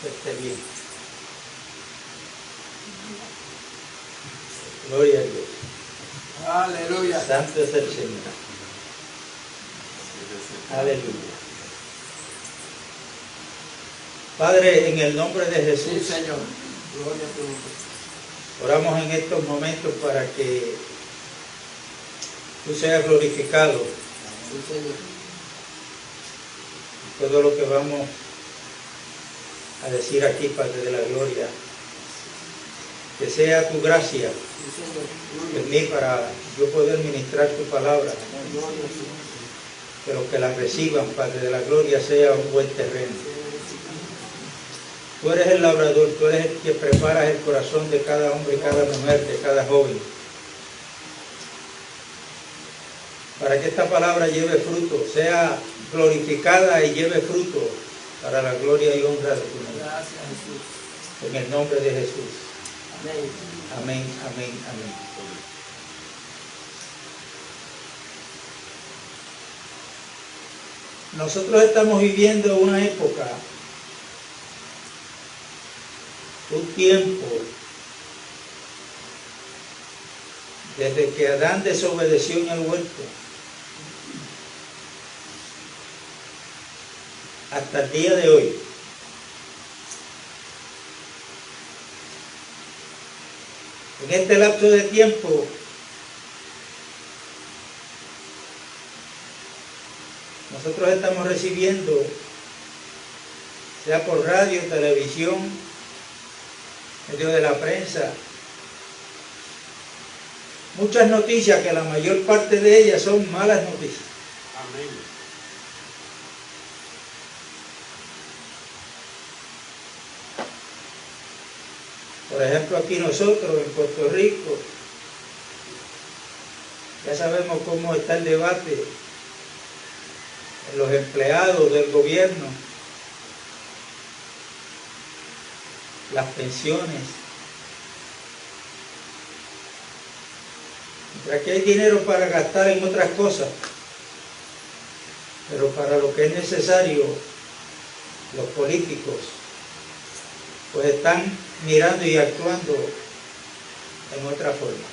esté bien. Gloria a Dios. Aleluya. Santo es el Señor. Aleluya. Padre, en el nombre de Jesús, Sí, Señor. Gloria a tu nombre. oramos en estos momentos para que tú seas glorificado. Sí, Señor. Todo lo que vamos a decir aquí, Padre de la gloria, que sea tu gracia Sí, Señor. en mí para yo poder ministrar tu palabra, Gloria a ti. que los que la reciban, Padre de la gloria, sea un buen terreno. Tú eres el labrador, tú eres el que preparas el corazón de cada hombre y cada mujer, de cada joven, para que esta palabra lleve fruto, sea glorificada y lleve fruto para la gloria y honra de tu nombre. Gracias, Jesús. En el nombre de Jesús. Amén. Amén, amén, amén. Nosotros estamos viviendo una época, un tiempo, desde que Adán desobedeció en el huerto hasta el día de hoy. En este lapso de tiempo, nosotros estamos recibiendo, sea por radio, televisión, medio de la prensa, muchas noticias que la mayor parte de ellas son malas noticias. Amén. Por ejemplo, aquí nosotros en Puerto Rico, ya sabemos cómo está el debate en los empleados del gobierno, las pensiones. Mientras que hay dinero para gastar en otras cosas, pero para lo que es necesario, los políticos pues están mirando y actuando en otra forma.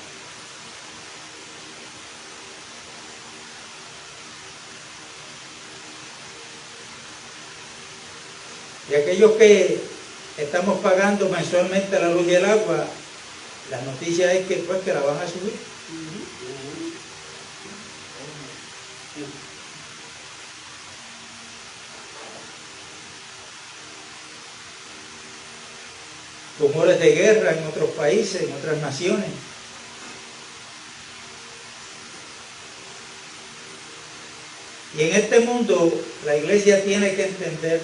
Y aquellos que estamos pagando mensualmente la luz y el agua, la noticia es que pues que la van a subir. Rumores de guerra en otros países, en otras naciones. Y en este mundo la iglesia tiene que entender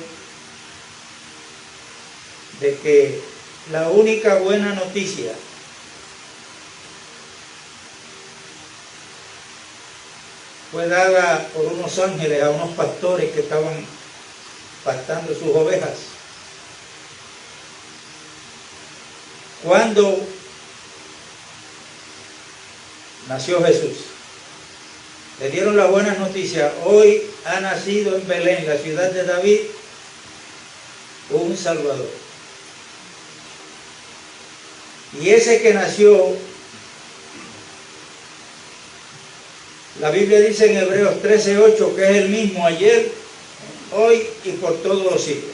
de que la única buena noticia fue dada por unos ángeles a unos pastores que estaban pastando sus ovejas. Cuando nació Jesús, le dieron las buenas noticias. Hoy ha nacido en Belén, la ciudad de David, un Salvador. Y ese que nació, la Biblia dice en Hebreos 13:8 que es el mismo ayer, hoy y por todos los siglos.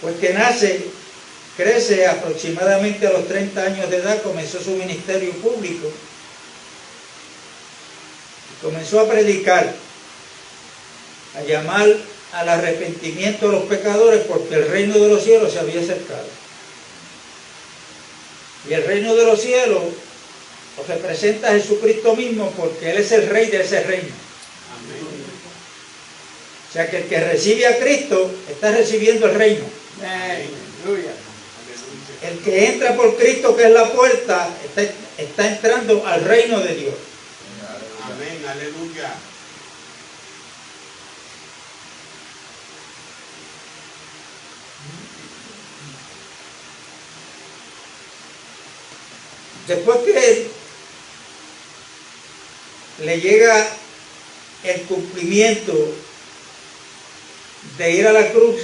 Pues que nace, crece aproximadamente a los 30 años de edad, comenzó su ministerio público y comenzó a predicar, a llamar al arrepentimiento a los pecadores, porque el reino de los cielos se había acercado. Y el reino de los cielos lo representa a Jesucristo mismo, porque Él es el rey de ese reino. Amén. O sea que el que recibe a Cristo está recibiendo el reino. Aleluya. El que entra por Cristo, que es la puerta, está entrando al reino de Dios. Amén. Aleluya. Después que le llega el cumplimiento de ir a la cruz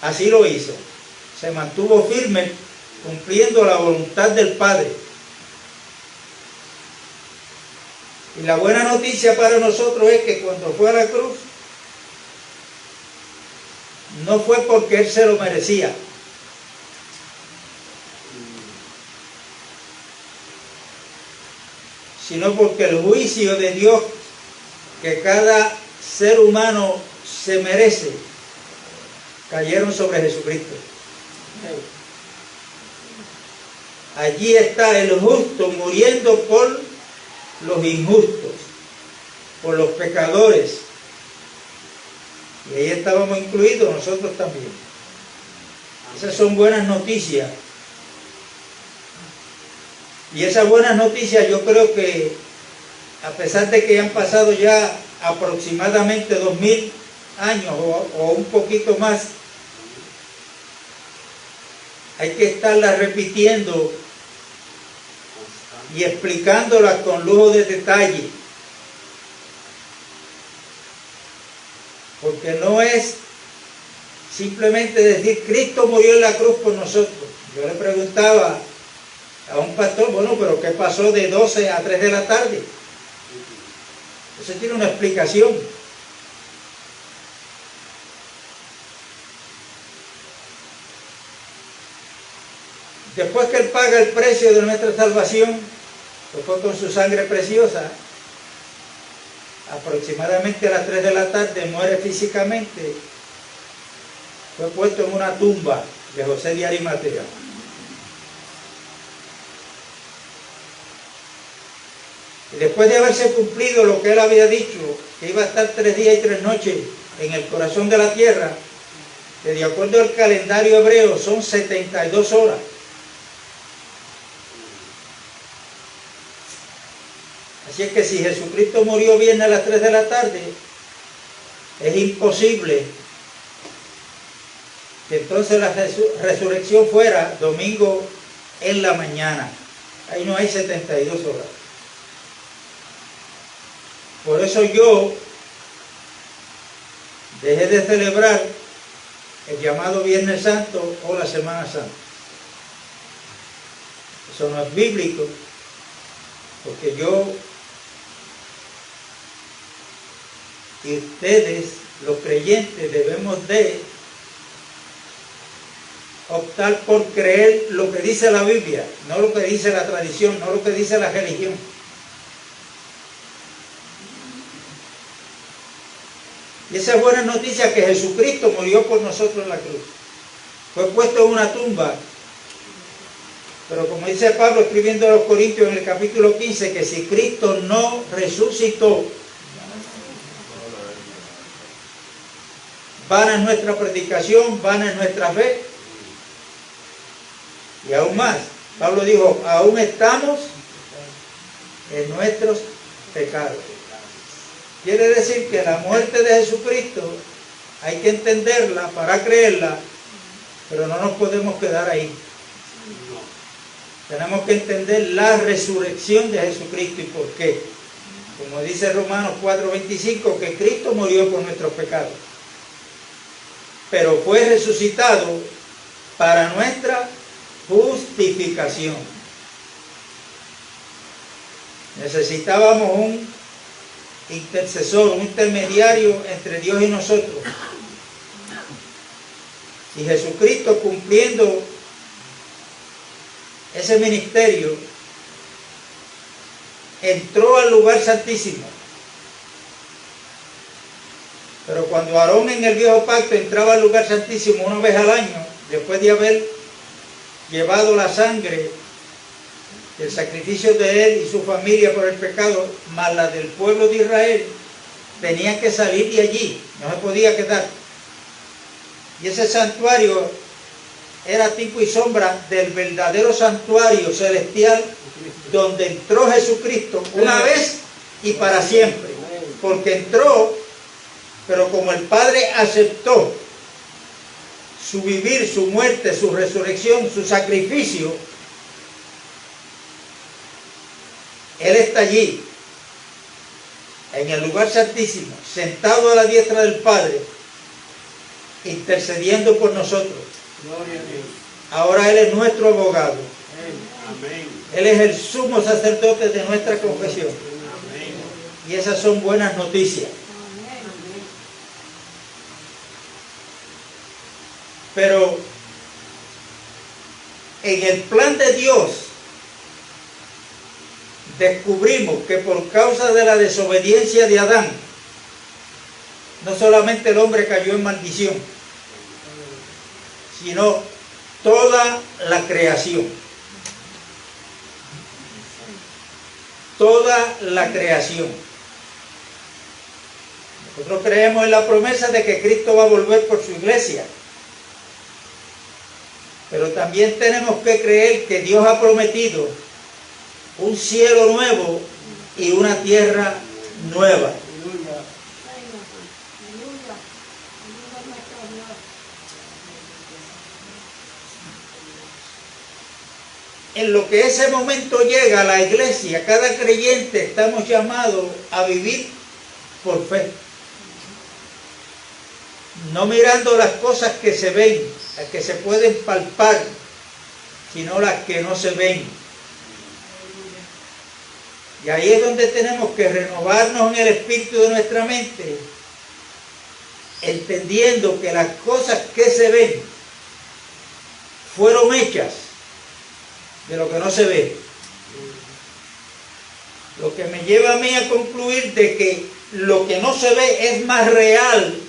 así lo hizo. Se mantuvo firme cumpliendo la voluntad del Padre. Y la buena noticia para nosotros es que cuando fue a la cruz, no fue porque Él se lo merecía, sino porque el juicio de Dios que cada ser humano se merece, cayeron sobre Jesucristo. Allí está el justo muriendo por los injustos, por los pecadores. Y ahí estábamos incluidos nosotros también. Esas son buenas noticias. Y esas buenas noticias yo creo que, a pesar de que han pasado ya aproximadamente 2000 años o un poquito más, hay que estarlas repitiendo y explicándolas con lujo de detalle. Porque no es simplemente decir Cristo murió en la cruz por nosotros. Yo le preguntaba a un pastor, bueno, pero ¿qué pasó de 12 a 3 de la tarde? Eso tiene una explicación. Después que Él paga el precio de nuestra salvación, que fue con su sangre preciosa, aproximadamente a las 3 de la tarde muere físicamente, fue puesto en una tumba de José de Arimatea. Y después de haberse cumplido lo que Él había dicho, que iba a estar 3 días y 3 noches en el corazón de la tierra, que de acuerdo al calendario hebreo son 72 horas. Así es que si Jesucristo murió viernes a las 3 de la tarde, es imposible que entonces la resurrección fuera domingo en la mañana. Ahí no hay 72 horas. Por eso yo dejé de celebrar el llamado Viernes Santo o la Semana Santa. Eso no es bíblico, porque yo y ustedes, los creyentes, debemos de optar por creer lo que dice la Biblia, no lo que dice la tradición, no lo que dice la religión. Y esa es buena noticia, que Jesucristo murió por nosotros en la cruz. Fue puesto en una tumba. Pero como dice Pablo escribiendo a los Corintios en el capítulo 15, que si Cristo no resucitó, vana es nuestra predicación, vana es nuestra fe. Y aún más, Pablo dijo, aún estamos en nuestros pecados. Quiere decir que la muerte de Jesucristo hay que entenderla para creerla, pero no nos podemos quedar ahí. Tenemos que entender la resurrección de Jesucristo. ¿Y por qué? Como dice Romanos 4:25, que Cristo murió por nuestros pecados, pero fue resucitado para nuestra justificación. Necesitábamos un intercesor, un intermediario entre Dios y nosotros. Y Jesucristo, cumpliendo ese ministerio, entró al lugar santísimo. Pero cuando Aarón en el viejo pacto entraba al lugar santísimo una vez al año, después de haber llevado la sangre del sacrificio de él y su familia por el pecado, más la del pueblo de Israel, tenía que salir de allí, no se podía quedar. Y ese santuario era tipo y sombra del verdadero santuario celestial, donde entró Jesucristo una vez y para siempre. Porque entró, pero como el Padre aceptó su vivir, su muerte, su resurrección, su sacrificio, Él está allí, en el lugar santísimo, sentado a la diestra del Padre, intercediendo por nosotros. Gloria a Dios. Ahora Él es nuestro abogado. Amén. Él es el sumo sacerdote de nuestra confesión. Amén. Y esas son buenas noticias. Pero en el plan de Dios descubrimos que por causa de la desobediencia de Adán, no solamente el hombre cayó en maldición, sino toda la creación. Toda la creación. Nosotros creemos en la promesa de que Cristo va a volver por su iglesia. Pero también tenemos que creer que Dios ha prometido un cielo nuevo y una tierra nueva. En lo que ese momento llega a la iglesia, cada creyente estamos llamados a vivir por fe. No mirando las cosas que se ven, las que se pueden palpar, sino las que no se ven. Y ahí es donde tenemos que renovarnos en el espíritu de nuestra mente, entendiendo que las cosas que se ven fueron hechas de lo que no se ve. Lo que me lleva a mí a concluir de que lo que no se ve es más real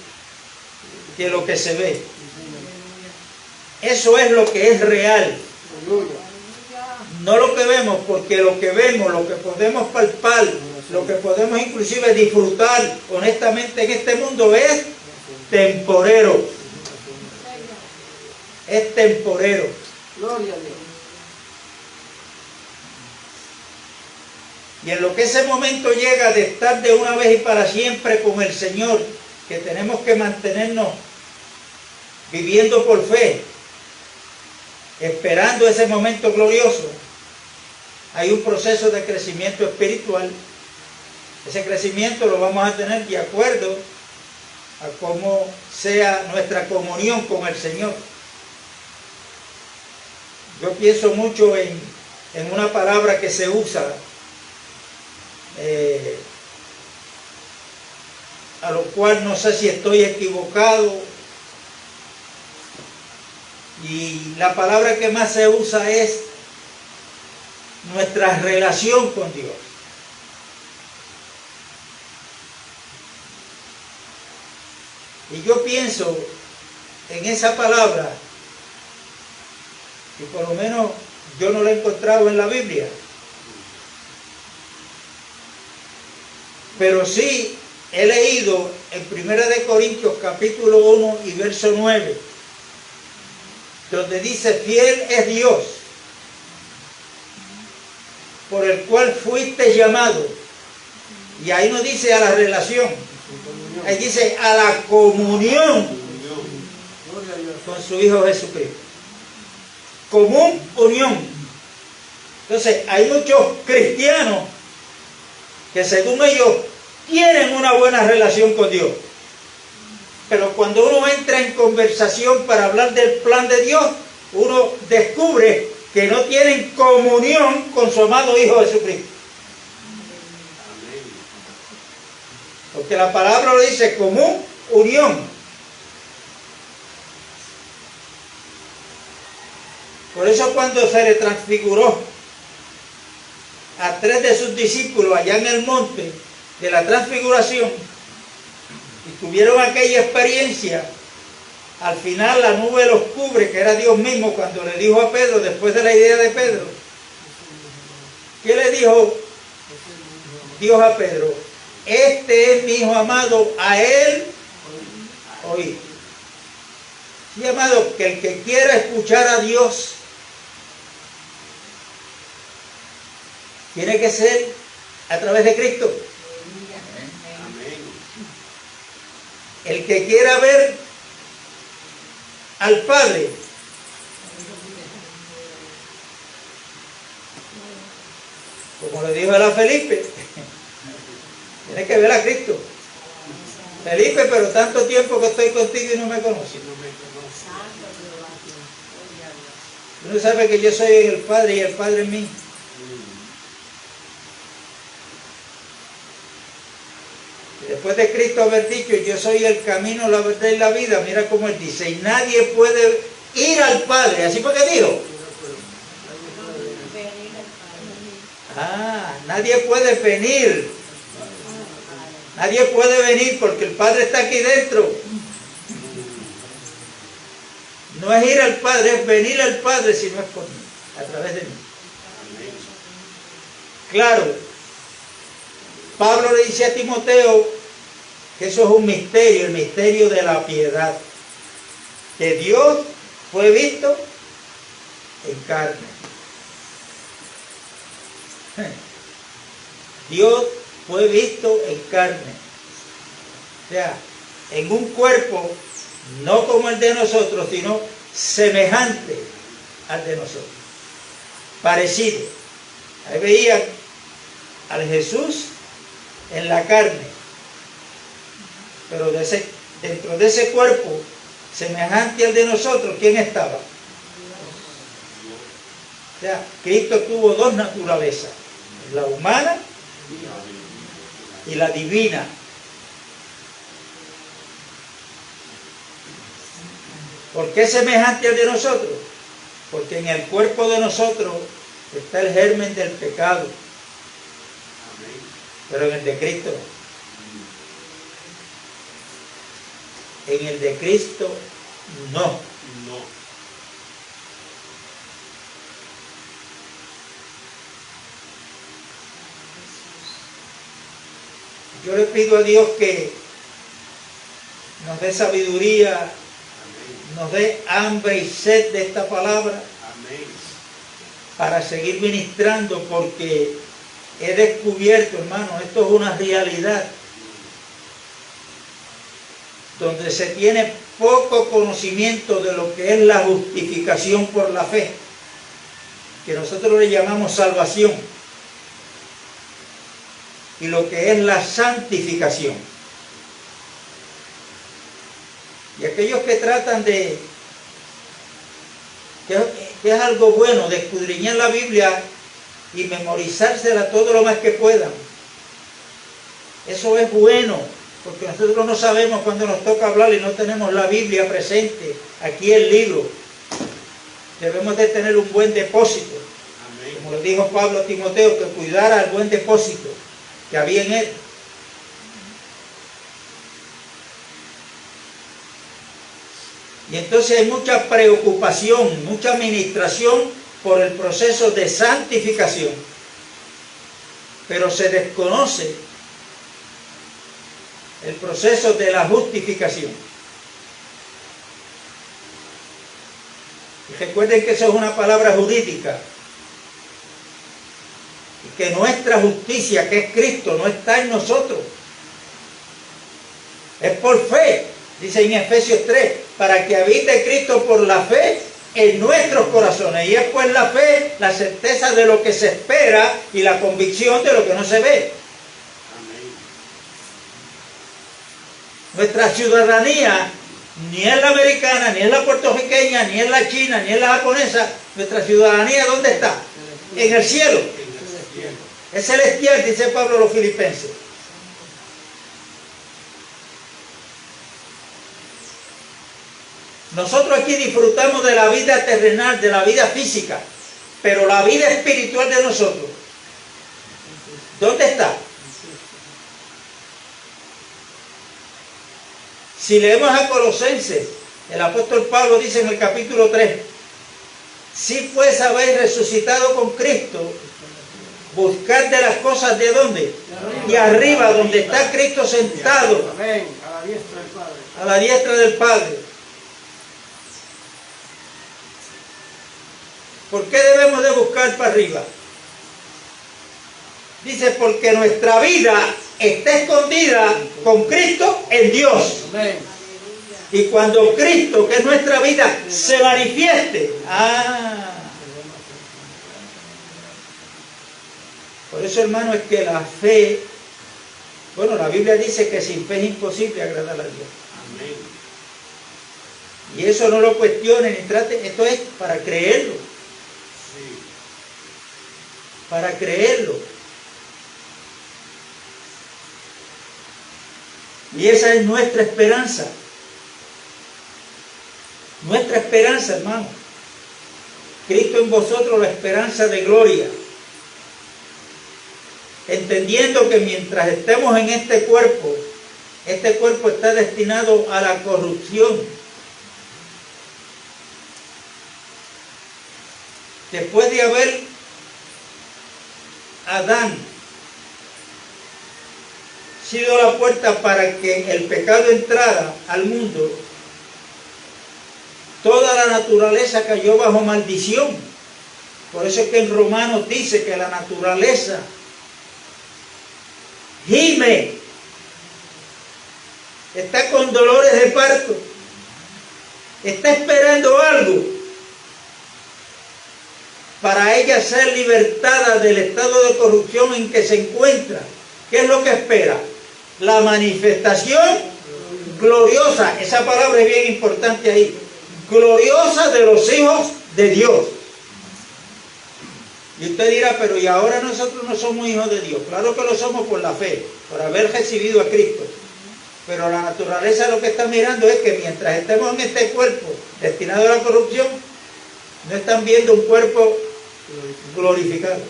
que lo que se ve. Eso es lo que es real. No lo que vemos, porque lo que vemos, lo que podemos palpar, lo que podemos inclusive disfrutar honestamente en este mundo es temporero. Es temporero. Gloria a Dios. Y en lo que ese momento llega de estar de una vez y para siempre con el Señor, que tenemos que mantenernos viviendo por fe, esperando ese momento glorioso, hay un proceso de crecimiento espiritual. Ese crecimiento lo vamos a tener de acuerdo a cómo sea nuestra comunión con el Señor. Yo pienso mucho en una palabra que se usa, a lo cual no sé si estoy equivocado, y la palabra que más se usa es nuestra relación con Dios. Y yo pienso en esa palabra, y por lo menos yo no la he encontrado en la Biblia, pero sí he leído en 1 Corintios capítulo 1 y verso 9, donde dice: fiel es Dios, por el cual fuiste llamado. Y ahí no dice a la relación, ahí dice a la comunión con su Hijo Jesucristo. Común unión. Entonces hay muchos cristianos que según ellos tienen una buena relación con Dios, pero cuando uno entra en conversación para hablar del plan de Dios, uno descubre que no tienen comunión con su amado Hijo Jesucristo. Porque la palabra lo dice, común unión. Por eso cuando se le transfiguró a 3 de sus discípulos allá en el monte de la transfiguración, y tuvieron aquella experiencia, al final la nube los cubre, que era Dios mismo, cuando le dijo a Pedro, después de la idea de Pedro, ¿qué le dijo Dios a Pedro? Este es mi Hijo amado, a él oíd. Sí, amado, que el que quiera escuchar a Dios tiene que ser a través de Cristo. El que quiera ver al Padre, como le dijo a Felipe, tiene que ver a Cristo. Felipe, pero tanto tiempo que estoy contigo y no me conoces. Si no me conoce. Tú no sabes que yo soy en el Padre y el Padre en mí. Y después de Cristo haber dicho, yo soy el camino, la verdad y la vida, mira cómo Él dice, y nadie puede ir al Padre. ¿Así fue que dijo? Nadie puede venir. Nadie puede venir porque el Padre está aquí dentro. No es ir al Padre, es venir al Padre si no es por mí, a través de mí. Claro, Pablo le dice a Timoteo que eso es un misterio, el misterio de la piedad. Que Dios fue visto en carne. Dios fue visto en carne. O sea, en un cuerpo no como el de nosotros, sino semejante al de nosotros. Parecido. Ahí veían al Jesús en la carne. Pero dentro de ese cuerpo semejante al de nosotros, ¿quién estaba? O sea, Cristo tuvo dos naturalezas, la humana y la divina. ¿Por qué semejante al de nosotros? Porque en el cuerpo de nosotros está el germen del pecado, pero en el de Cristo no. En el de Cristo no. No. Yo le pido a Dios que nos dé sabiduría, Amén. nos dé hambre y sed de esta palabra Amén. para seguir ministrando, porque he descubierto, hermano, esto es una realidad donde se tiene poco conocimiento de lo que es la justificación por la fe, que nosotros le llamamos salvación, y lo que es la santificación. Y aquellos que tratan de, que es algo bueno, de escudriñar la Biblia y memorizársela todo lo más que puedan, eso es bueno, porque nosotros no sabemos cuándo nos toca hablar y no tenemos la Biblia presente, aquí el libro. Debemos de tener un buen depósito. Amén. Como le dijo Pablo a Timoteo, que cuidara el buen depósito que había en él. Y entonces hay mucha preocupación, mucha administración por el proceso de santificación. Pero se desconoce el proceso de la justificación. Y recuerden que eso es una palabra jurídica. Y que nuestra justicia, que es Cristo, no está en nosotros. Es por fe, dice en Efesios 3, para que habite Cristo por la fe en nuestros corazones. Y es pues la fe, la certeza de lo que se espera y la convicción de lo que no se ve. Nuestra ciudadanía ni es la americana, ni es la puertorriqueña, ni es la china, ni es la japonesa. Nuestra ciudadanía, ¿dónde está? En el cielo. Es celestial, dice Pablo a los filipenses. Nosotros aquí disfrutamos de la vida terrenal, de la vida física, pero la vida espiritual de nosotros, ¿dónde está? Si leemos a Colosenses, el apóstol Pablo dice en el capítulo 3, si pues habéis resucitado con Cristo, buscad de las cosas de ¿dónde? De arriba, donde está Cristo sentado. Amén. A la diestra del Padre. A la diestra del Padre. ¿Por qué debemos de buscar para arriba? Dice, porque nuestra vida está escondida con Cristo en Dios. Amén. Y cuando Cristo, que es nuestra vida, se manifieste. Por eso, hermano, es que la fe Bueno, la Biblia dice que sin fe es imposible agradar a Dios. Amén. Y eso no lo cuestione ni trate, esto es para creerlo. Sí. Para creerlo. Y esa es nuestra esperanza. Nuestra esperanza, hermano. Cristo en vosotros, la esperanza de gloria. Entendiendo que mientras estemos en este cuerpo está destinado a la corrupción. Después de haber Adán sido la puerta para que el pecado entrara al mundo, toda la naturaleza cayó bajo maldición. Por eso es que en Romanos dice que la naturaleza gime, está con dolores de parto, está esperando algo para ella ser libertada del estado de corrupción en que se encuentra. ¿Qué es lo que espera? La manifestación gloriosa, esa palabra es bien importante ahí, gloriosa de los hijos de Dios. Y usted dirá, pero ¿y ahora nosotros no somos hijos de Dios? Claro que lo somos por la fe, por haber recibido a Cristo. Pero la naturaleza lo que está mirando es que mientras estemos en este cuerpo destinado a la corrupción, no están viendo un cuerpo glorificado.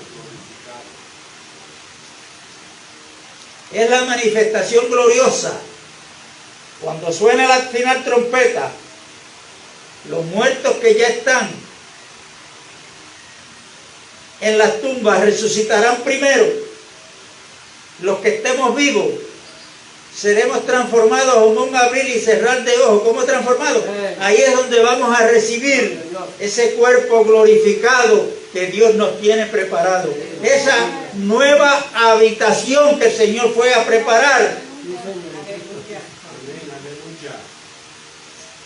Es la manifestación gloriosa. Cuando suena la final trompeta, los muertos que ya están en las tumbas resucitarán primero. Los que estemos vivos seremos transformados en un abrir y cerrar de ojos. ¿Cómo transformados? Ahí es donde vamos a recibir ese cuerpo glorificado que Dios nos tiene preparado. Esa nueva habitación que el Señor fue a preparar.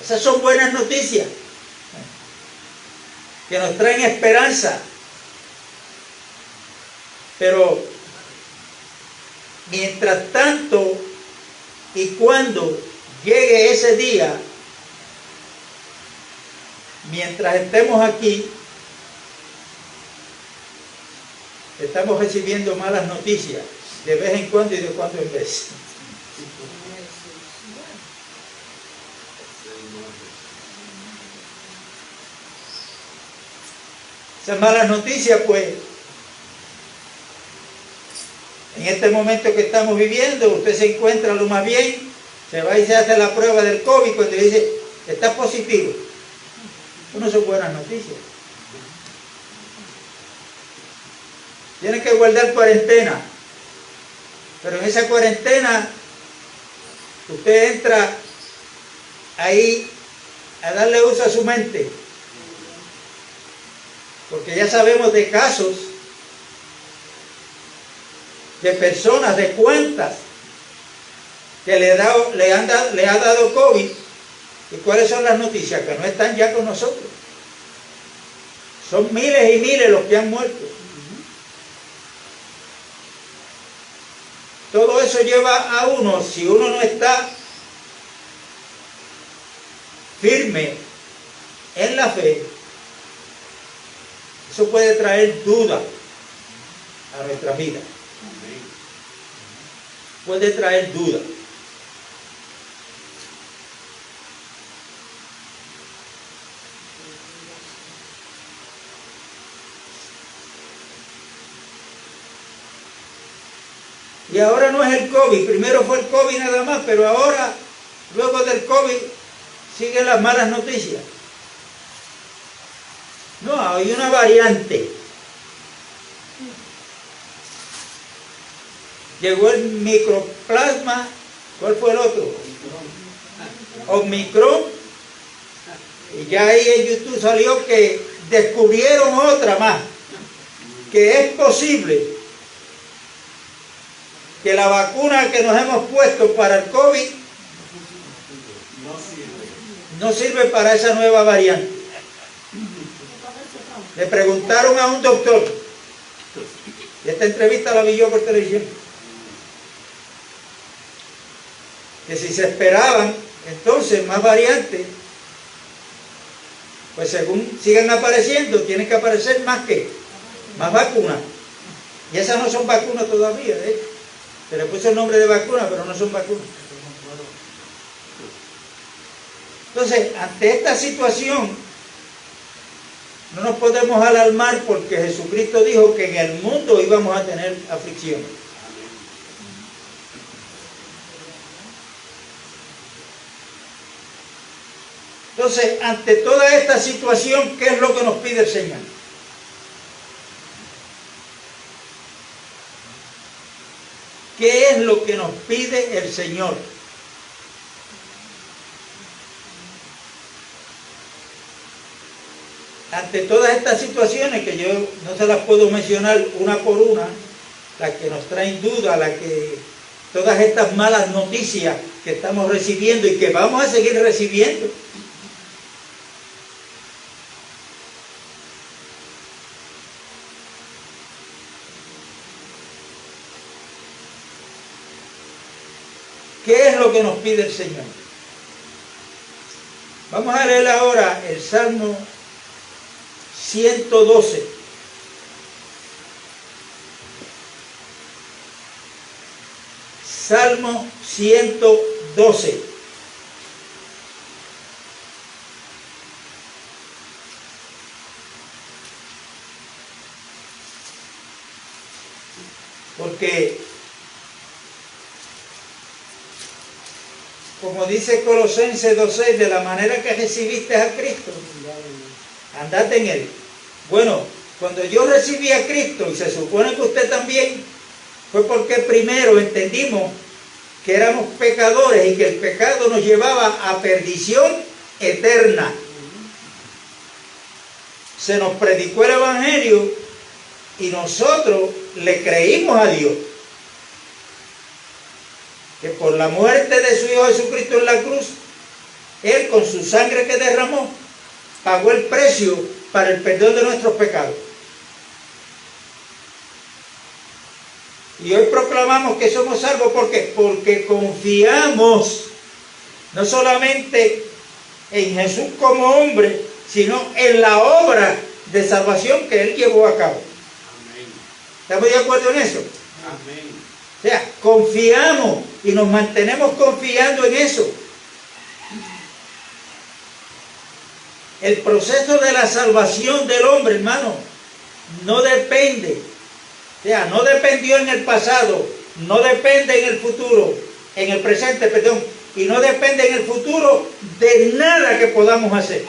Esas son buenas noticias que nos traen esperanza. Pero mientras tanto y cuando llegue ese día, mientras estemos aquí, estamos recibiendo malas noticias de vez en cuando y de cuando en vez. Esas malas noticias, pues, en este momento que estamos viviendo, usted se encuentra lo más bien, se va y se hace la prueba del COVID, cuando dice, está positivo. Eso no son buenas noticias. Tiene que guardar cuarentena, pero en esa cuarentena usted entra ahí a darle uso a su mente, porque ya sabemos de casos de personas, de cuentas que le ha dado COVID. ¿Y cuáles son las noticias? Que no están ya con nosotros. Son miles y miles los que han muerto. Todo eso lleva a uno, si uno no está firme en la fe, eso puede traer duda a nuestra vida. Puede traer duda. Y ahora no es el COVID, primero fue el COVID nada más, pero ahora, luego del COVID, siguen las malas noticias. No, hay una variante. Llegó el microplasma, ¿cuál fue el otro? Omicron. Y ya ahí en YouTube salió que descubrieron otra más, que es posible que la vacuna que nos hemos puesto para el COVID no sirve para esa nueva variante. Le preguntaron a un doctor, y esta entrevista la vi yo por televisión, que si se esperaban entonces más variantes, pues según sigan apareciendo, tienen que aparecer más más vacunas. Y esas no son vacunas todavía, de hecho. Se le puso el nombre de vacuna, pero no son vacunas. Entonces, ante esta situación, no nos podemos alarmar porque Jesucristo dijo que en el mundo íbamos a tener aflicción. Entonces, ante toda esta situación, ¿qué es lo que nos pide el Señor? ¿Qué es lo que nos pide el Señor? Ante todas estas situaciones, que yo no se las puedo mencionar una por una, las que nos traen duda, todas estas malas noticias que estamos recibiendo y que vamos a seguir recibiendo. ¿Qué es lo que nos pide el Señor? Vamos a leer ahora el Salmo 112. Salmo 112. Porque, como dice Colosenses 2:6, de la manera que recibiste a Cristo, andate en Él. Bueno, cuando yo recibí a Cristo, y se supone que usted también, fue porque primero entendimos que éramos pecadores y que el pecado nos llevaba a perdición eterna. Se nos predicó el Evangelio y nosotros le creímos a Dios. Que por la muerte de su Hijo Jesucristo en la cruz, Él con su sangre que derramó, pagó el precio para el perdón de nuestros pecados. Y hoy proclamamos que somos salvos. ¿Por qué? Porque confiamos no solamente en Jesús como hombre, sino en la obra de salvación que Él llevó a cabo. Amén. ¿Estamos de acuerdo en eso? Amén. O sea, confiamos y nos mantenemos confiando en eso. El proceso de la salvación del hombre, hermano, no depende. O sea, no dependió en el pasado, no depende en el futuro, en el presente, perdón, y no depende en el futuro de nada que podamos hacer.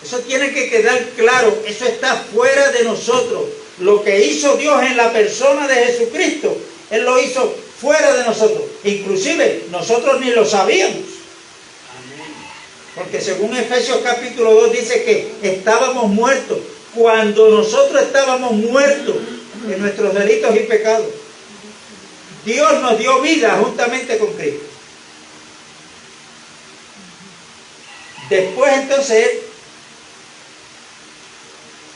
Eso tiene que quedar claro, eso está fuera de nosotros. Lo que hizo Dios en la persona de Jesucristo, Él lo hizo fuera de nosotros. Inclusive nosotros ni lo sabíamos. Amén. Porque según Efesios capítulo 2 dice que estábamos muertos. Cuando nosotros estábamos muertos en nuestros delitos y pecados, Dios nos dio vida juntamente con Cristo. Después entonces Él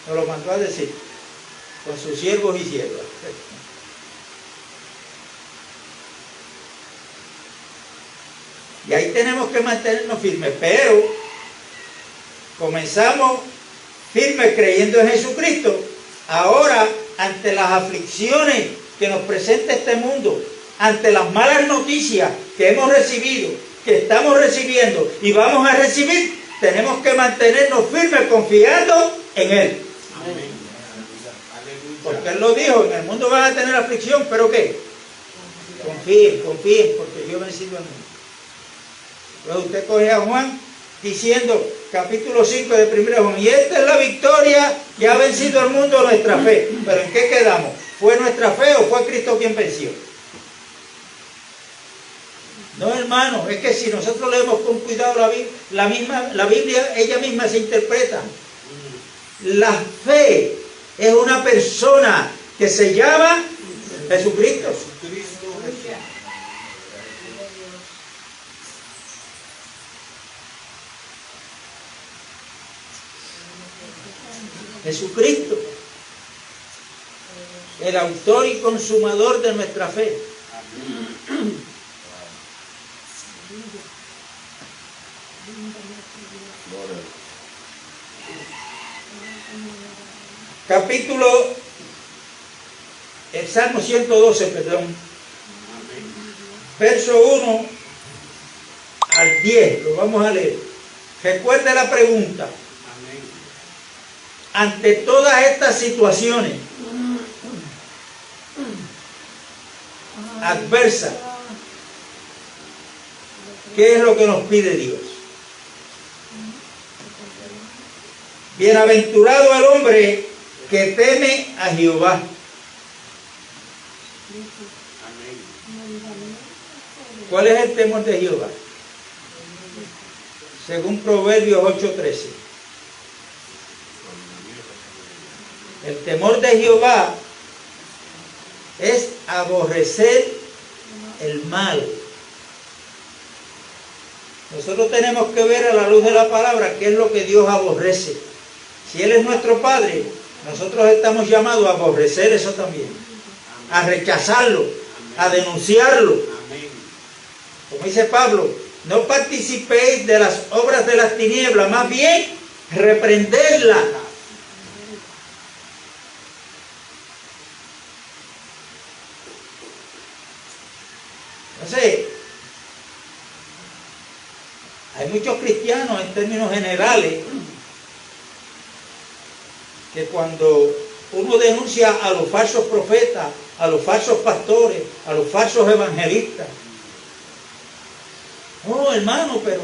nos lo mandó a decir con sus siervos y siervas. Y ahí tenemos que mantenernos firmes, pero comenzamos firmes creyendo en Jesucristo. Ahora, ante las aflicciones que nos presenta este mundo, ante las malas noticias que hemos recibido, que estamos recibiendo y vamos a recibir, tenemos que mantenernos firmes confiando en Él. Amén. Porque Él lo dijo, en el mundo van a tener aflicción, pero ¿qué? Confíen, confíen, porque yo he vencido al mundo. Luego usted coge a Juan diciendo, capítulo 5 de 1 Juan, y esta es la victoria que ha vencido al mundo, nuestra fe. ¿Pero en qué quedamos? ¿Fue nuestra fe o fue Cristo quien venció? No, hermano, es que si nosotros leemos con cuidado la Biblia, ella misma se interpreta. La fe es una persona que se llama Jesucristo. Jesucristo, el autor y consumador de nuestra fe. Capítulo, el Salmo 112, perdón, verso 1 al 10, lo vamos a leer. Recuerde la pregunta. Ante todas estas situaciones adversas, ¿qué es lo que nos pide Dios? Bienaventurado el hombre que teme a Jehová. ¿Cuál es el temor de Jehová? Según Proverbios 8:13. El temor de Jehová es aborrecer el mal. Nosotros tenemos que ver a la luz de la palabra qué es lo que Dios aborrece. Si Él es nuestro Padre, nosotros estamos llamados a aborrecer eso también, a rechazarlo, a denunciarlo. Como dice Pablo, no participéis de las obras de las tinieblas, más bien reprenderlas. Entonces, hay muchos cristianos en términos generales que cuando uno denuncia a los falsos profetas, a los falsos pastores, a los falsos evangelistas, no, hermano, pero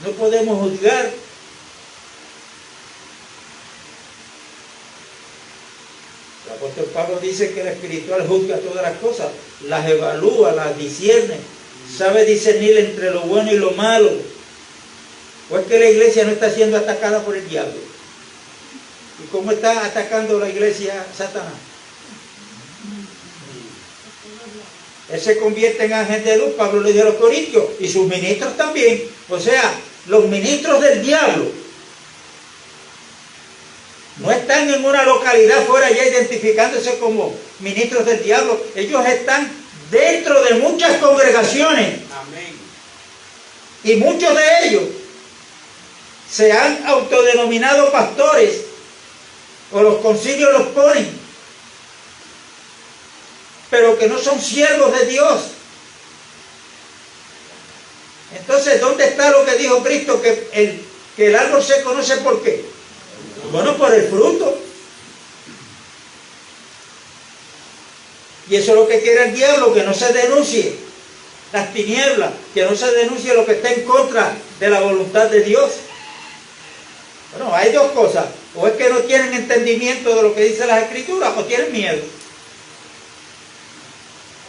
no podemos juzgar. El apóstol Pablo dice que el espiritual juzga todas las cosas, las evalúa, las discierne, sabe discernir entre lo bueno y lo malo. ¿O es que la iglesia no está siendo atacada por el diablo? ¿Y cómo está atacando la iglesia Satanás? Él se convierte en ángel de luz, Pablo le dijo a los corintios, y sus ministros también. O sea, los ministros del diablo no están en una localidad fuera ya identificándose como ministros del diablo. Ellos están dentro de muchas congregaciones. Amén. Y muchos de ellos se han autodenominado pastores, o los concilios los ponen, pero que no son siervos de Dios. Entonces, ¿dónde está lo que dijo Cristo? Que el árbol se conoce ¿por qué? Bueno, por el fruto. Y eso es lo que quiere el diablo, que no se denuncie las tinieblas, que no se denuncie lo que está en contra de la voluntad de Dios. Bueno, hay dos cosas. O es que no tienen entendimiento de lo que dice las Escrituras, o tienen miedo.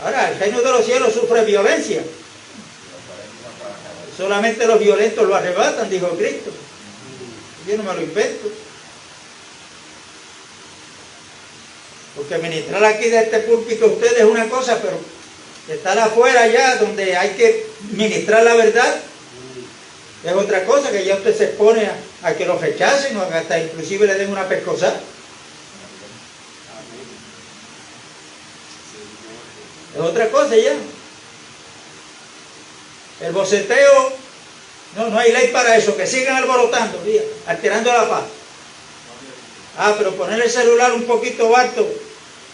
Ahora, el reino de los cielos sufre violencia. Solamente los violentos lo arrebatan, dijo Cristo. Yo no me lo invento. Porque ministrar aquí de este púlpito a ustedes es una cosa, pero estar afuera allá donde hay que ministrar la verdad es otra cosa, que ya usted se expone a que lo rechacen o hasta inclusive le den una pescosa. Es otra cosa ya. El boceteo, no hay ley para eso, que sigan alborotando, alterando la paz. Ah, pero poner el celular un poquito alto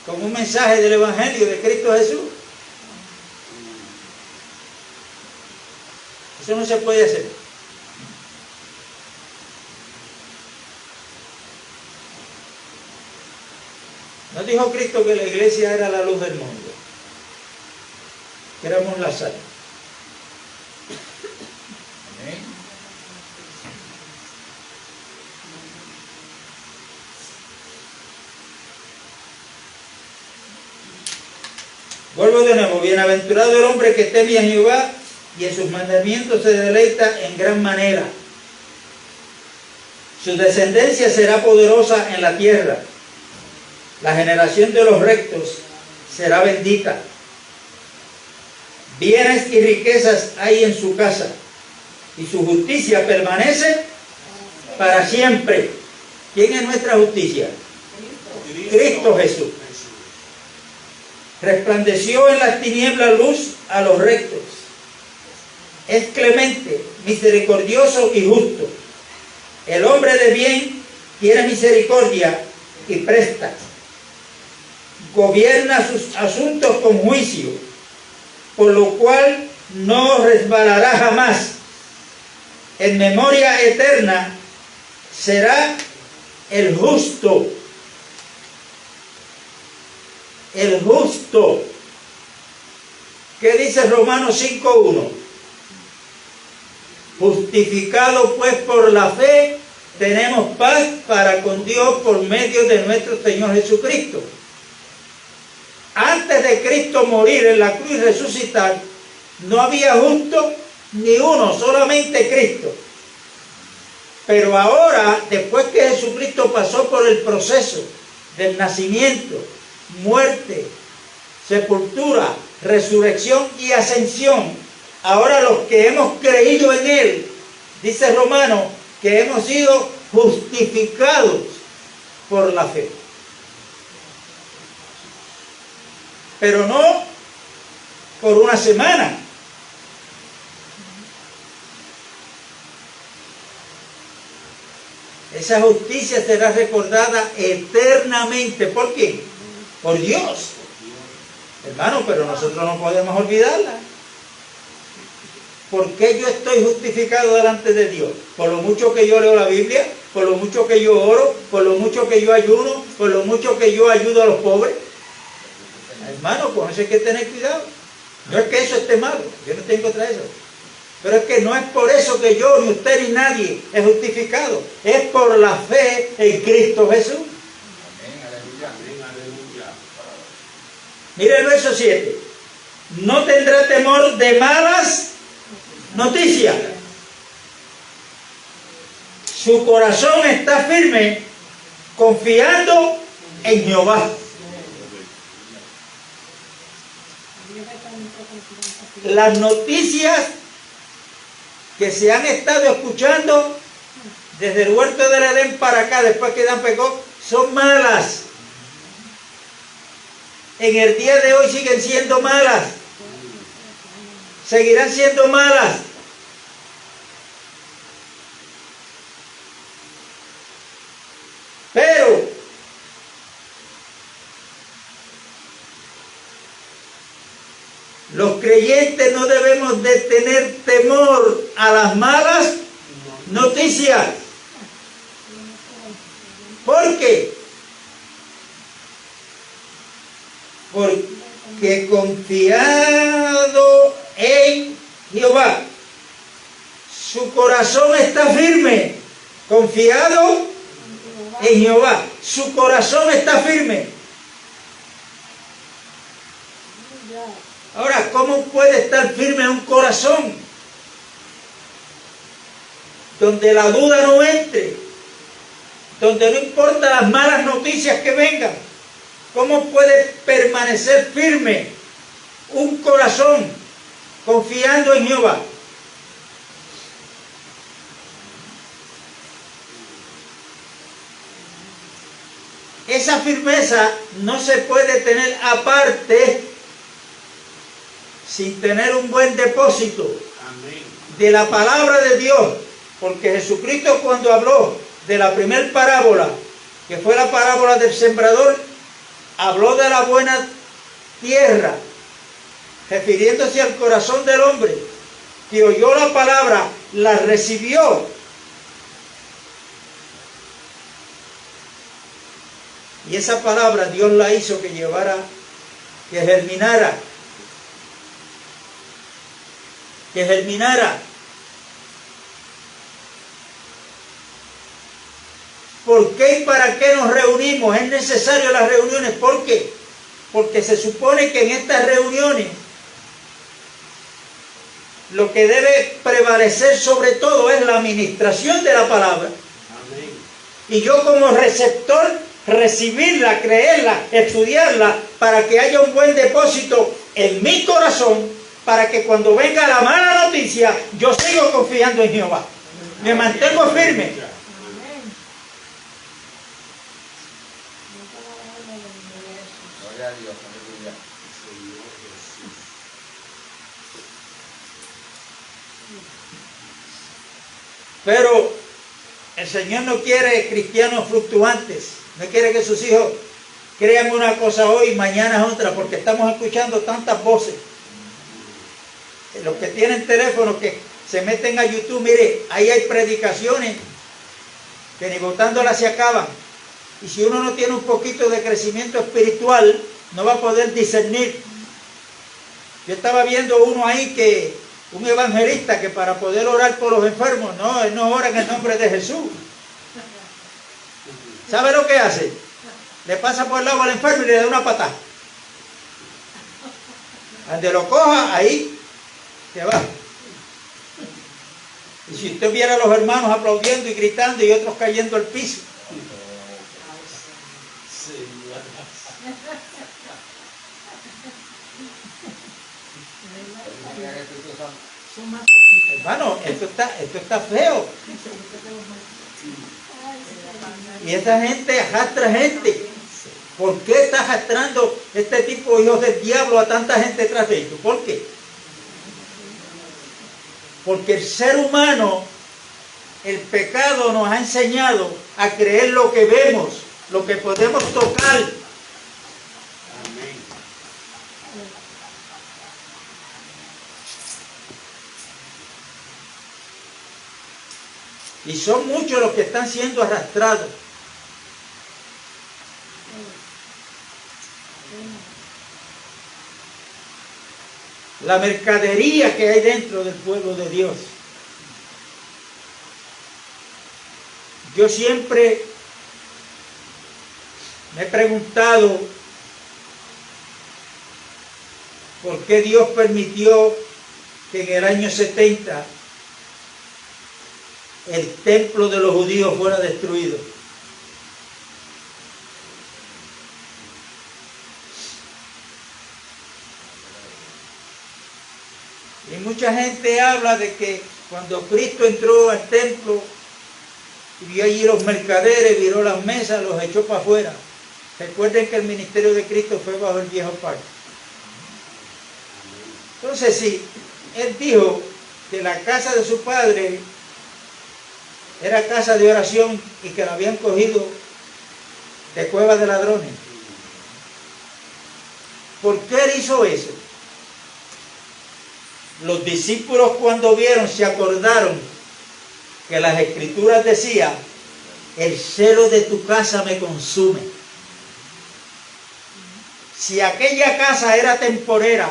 con un mensaje del Evangelio de Cristo Jesús, eso no se puede hacer. ¿No dijo Cristo que la iglesia era la luz del mundo? Que éramos la sal. Amén. Vuelvo de nuevo. Bienaventurado el hombre que teme a Jehová y en sus mandamientos se deleita en gran manera. Su descendencia será poderosa en la tierra. La generación de los rectos será bendita. Bienes y riquezas hay en su casa, y su justicia permanece para siempre. ¿Quién es nuestra justicia? Cristo Jesús. Resplandeció en las tinieblas luz a los rectos. es clemente, misericordioso y justo. El hombre de bien tiene misericordia y presta. Gobierna sus asuntos con juicio, por lo cual no resbalará jamás. En memoria eterna será el justo. El justo. ¿Qué dice Romanos 5:1? Justificado pues por la fe, tenemos paz para con Dios por medio de nuestro Señor Jesucristo. Antes de Cristo morir en la cruz y resucitar, no había justo ni uno, solamente Cristo. Pero ahora, después que Jesucristo pasó por el proceso del nacimiento, muerte, sepultura, resurrección y ascensión, ahora los que hemos creído en Él, dice Romano, que hemos sido justificados por la fe. Pero no por una semana. Esa justicia será recordada eternamente. ¿Por quién? Por Dios. Hermano, pero nosotros no podemos olvidarla. ¿Por qué yo estoy justificado delante de Dios? Por lo mucho que yo leo la Biblia, por lo mucho que yo oro, por lo mucho que yo ayuno, por lo mucho que yo ayudo a los pobres. Hermano, con eso hay que tener cuidado. No es que eso esté malo, yo no tengo contra eso. Pero es que no es por eso que yo, ni usted, ni nadie es justificado. Es por la fe en Cristo Jesús. Amén, aleluya. Amén, aleluya. Mira el verso 7. No tendrá temor de malas noticias. Su corazón está firme, confiando en Jehová. Las noticias que se han estado escuchando desde el huerto del Edén para acá, después que Adán pecó, son malas. En el día de hoy siguen siendo malas. Seguirán siendo malas. Pero los creyentes no debemos de tener temor a las malas noticias. ¿Por qué? Porque confiado en Jehová, su corazón está firme. Confiado en Jehová, su corazón está firme. Ahora, ¿cómo puede estar firme un corazón donde la duda no entre, donde no importa las malas noticias que vengan? ¿Cómo puede permanecer firme un corazón confiando en Jehová? Esa firmeza no se puede tener aparte sin tener un buen depósito de la palabra de Dios, porque Jesucristo, cuando habló de la primer parábola, que fue la parábola del sembrador, habló de la buena tierra, refiriéndose al corazón del hombre que oyó la palabra, la recibió y esa palabra Dios la hizo que llevara, que germinara. ¿Por qué y para qué nos reunimos? Es necesario las reuniones. ¿Por qué? Porque se supone que en estas reuniones lo que debe prevalecer sobre todo es la administración de la palabra. Amén. Y yo como receptor, recibirla, creerla, estudiarla, para que haya un buen depósito en mi corazón, para que cuando venga la mala noticia, yo sigo confiando en Jehová. Me mantengo firme. Gloria a Dios, aleluya. Pero el Señor no quiere cristianos fluctuantes, no quiere que sus hijos crean una cosa hoy y mañana otra, porque estamos escuchando tantas voces. Los que tienen teléfono que se meten a YouTube, mire, ahí hay predicaciones que ni botándolas se acaban. Y si uno no tiene un poquito de crecimiento espiritual, no va a poder discernir. Yo estaba viendo uno ahí que, un evangelista que para poder orar por los enfermos, no, él no ora en el nombre de Jesús. ¿Sabe lo que hace? Le pasa por el lado al enfermo y le da una patada. Donde lo coja, ahí se va. Y si usted viera a los hermanos aplaudiendo y gritando y otros cayendo al piso. Hermano, esto está feo. Y esta gente arrastra gente. ¿Por qué está arrastrando este tipo de hijos del diablo a tanta gente tras de ellos? ¿Por qué? Porque el ser humano, el pecado nos ha enseñado a creer lo que vemos, lo que podemos tocar. Amén. Y son muchos los que están siendo arrastrados. La mercadería que hay dentro del pueblo de Dios. Yo siempre me he preguntado por qué Dios permitió que en el año 70 el templo de los judíos fuera destruido. Y mucha gente habla de que cuando Cristo entró al templo y vio allí los mercaderes, viró las mesas, los echó para afuera. Recuerden que el ministerio de Cristo fue bajo el viejo pacto. Entonces, si Él dijo que la casa de su padre era casa de oración y que la habían cogido de cueva de ladrones, ¿por qué Él hizo eso? Los discípulos cuando vieron se acordaron que las escrituras decían: el celo de tu casa me consume. Si aquella casa era temporera,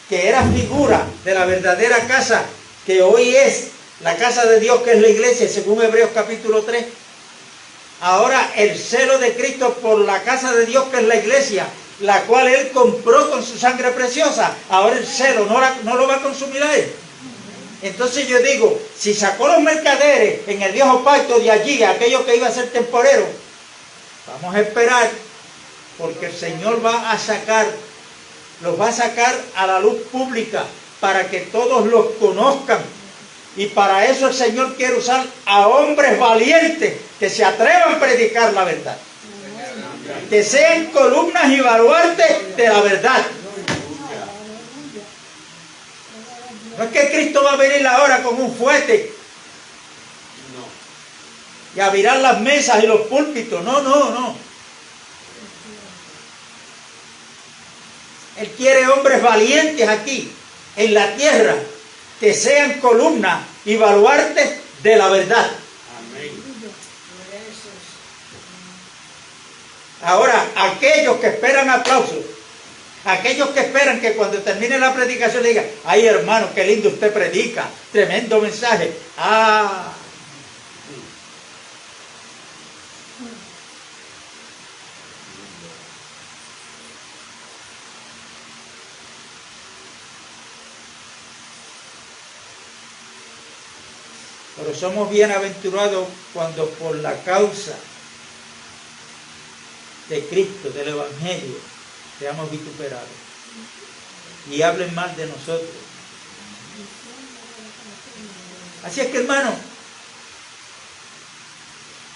que era figura de la verdadera casa que hoy es la casa de Dios, que es la iglesia, según Hebreos capítulo 3, ahora el celo de Cristo por la casa de Dios, que es la iglesia, la cual Él compró con su sangre preciosa, ahora el celo no lo va a consumir a Él. Entonces yo digo, si sacó los mercaderes en el viejo pacto de allí, aquello que iba a ser temporero, vamos a esperar, porque el Señor va a sacar, los va a sacar a la luz pública para que todos los conozcan. Y para eso el Señor quiere usar a hombres valientes que se atrevan a predicar la verdad, que sean columnas y baluartes de la verdad. No es que Cristo va a venir ahora con un fuete y a virar las mesas y los púlpitos. No. Él quiere hombres valientes aquí, en la tierra, que sean columnas y baluartes de la verdad. Amén. Ahora, aquellos que esperan aplausos, aquellos que esperan que cuando termine la predicación digan: ay, hermano, qué lindo usted predica, tremendo mensaje. Pero somos bienaventurados cuando por la causa de Cristo, del Evangelio, seamos vituperados y hablen mal de nosotros. Así es que, hermano,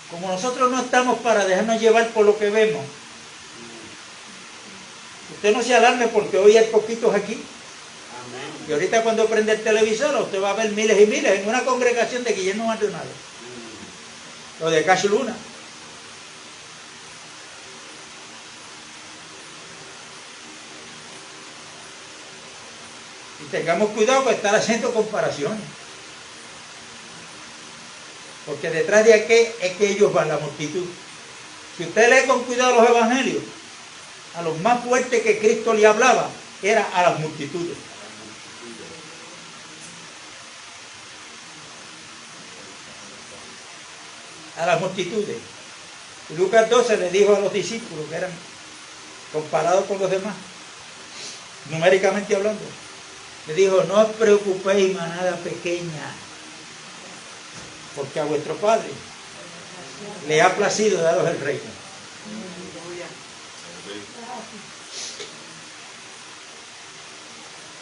como nosotros no estamos para dejarnos llevar por lo que vemos, usted no se alarme porque hoy hay poquitos aquí. Amén. Y ahorita cuando prende el televisor, usted va a ver miles y miles en una congregación de Guillermo Maldonado o de Cash Luna. Y tengamos cuidado con estar haciendo comparaciones. Porque detrás de aquí es que ellos van, la multitud. Si usted lee con cuidado los evangelios, a los más fuertes que Cristo le hablaba, era a las multitudes. A las multitudes. Y Lucas 12 le dijo a los discípulos, que eran comparados con los demás, numéricamente hablando, le dijo: no os preocupéis, manada pequeña, porque a vuestro Padre le ha placido daros el reino.